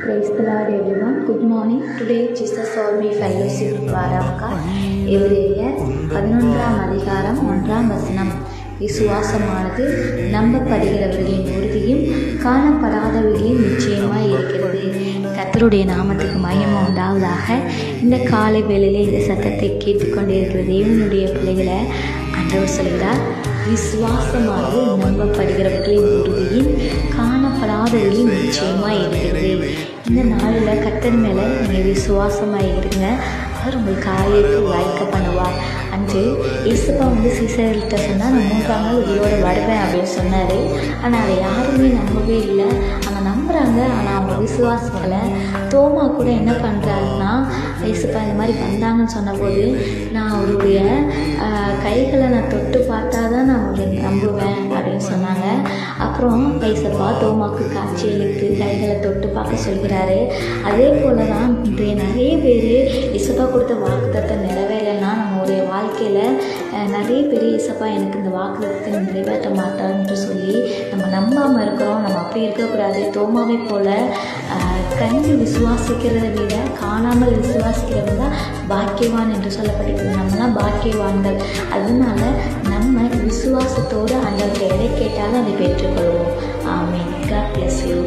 Praise the Lord everyone. Good morning. Today Jesus All Me Fellowship வாராக எபிரேயர் 11ஆம் அதிகாரம் 1ஆம் வசனம். விசுவாசமானது நம்பப்படுகிறவர்களின் உறுதியும் காணப்படாதவர்களின் நிச்சயமாய் இருக்கிறது. கர்த்தருடைய நாமத்துக்கு மகிமை உண்டாவதாக. இந்த காலை வேளையிலே இந்த சத்தத்தை கேட்டுக்கொண்டிருக்கிற தேவனுடைய பிள்ளைகளை ஆண்டவர் சொல்கிறார், விசுவாசமானது நம்பப்படுகிறவர்களின் உறுதியும் காணப்படாதவர்களின் நிச்சயமாய் இருக்கிறது. இந்த நாளில் கர்த்தர் மேலே நீங்கள் விசுவாசமாக இருங்க. அவர் உங்கள் காரியத்தை வாய்க்க பண்ணுவார். அன்று இயேசுப்பா சீசர்கள்ட்ட சொன்னால் நான் 3ஆம் நாள் உயிரோடு வருவேன் அப்படின்னு சொன்னார். ஆனால் அதை யாருமே நம்பவே இல்லை. அவங்க நம்புகிறாங்க, ஆனால் அவங்க விசுவாசங்களை. தோமா கூட என்ன பண்ணுறாருன்னா, இயேசுப்பா இந்த மாதிரி வந்தாங்கன்னு சொன்னபோது நான் அவருடைய கைகளை நான் தொட்டு பார்த்தா தான் நான் அவரை நம்புவேன் அப்படின்னு சொன்னாங்க. அப்புறம் இயேசுப்பா தோமாவுக்கு காட்சி அளித்து கைகளை தொட்டு பார்க்க சொல்கிறாரு. அதே போல் தான் இன்றைய நிறைய பேர் இயேசுப்பா கொடுத்த வாக்குத்தத்தை நிறைவேறலைன்னா நம்மளுடைய வாழ்க்கையில் நிறைய பேர் இயேசுப்பா எனக்கு இந்த வாக்குத்தத்தை நிறைவேற்ற மாட்டார்ன்னு சொல்லி நம்ம நம்பாமல் இருக்கிறோம். நம்ம அப்படி இருக்கக்கூடாது. தோமாவை போல் கண்டு விசுவாசிக்கிறத விட காணாமல் விசுவாசிக்கிறவங்க தான் பாக்கியவான் என்று சொல்லப்பட்டிருக்கிறது. நம்மளாம் பாக்கியவான்கள். அதனால நம்ம விசுவாசத்தோடு ஆண்டவர்கிட்ட எதை கேட்டாலும் அதை பெற்றுக்கொள்வோம். ஆமென். God bless you.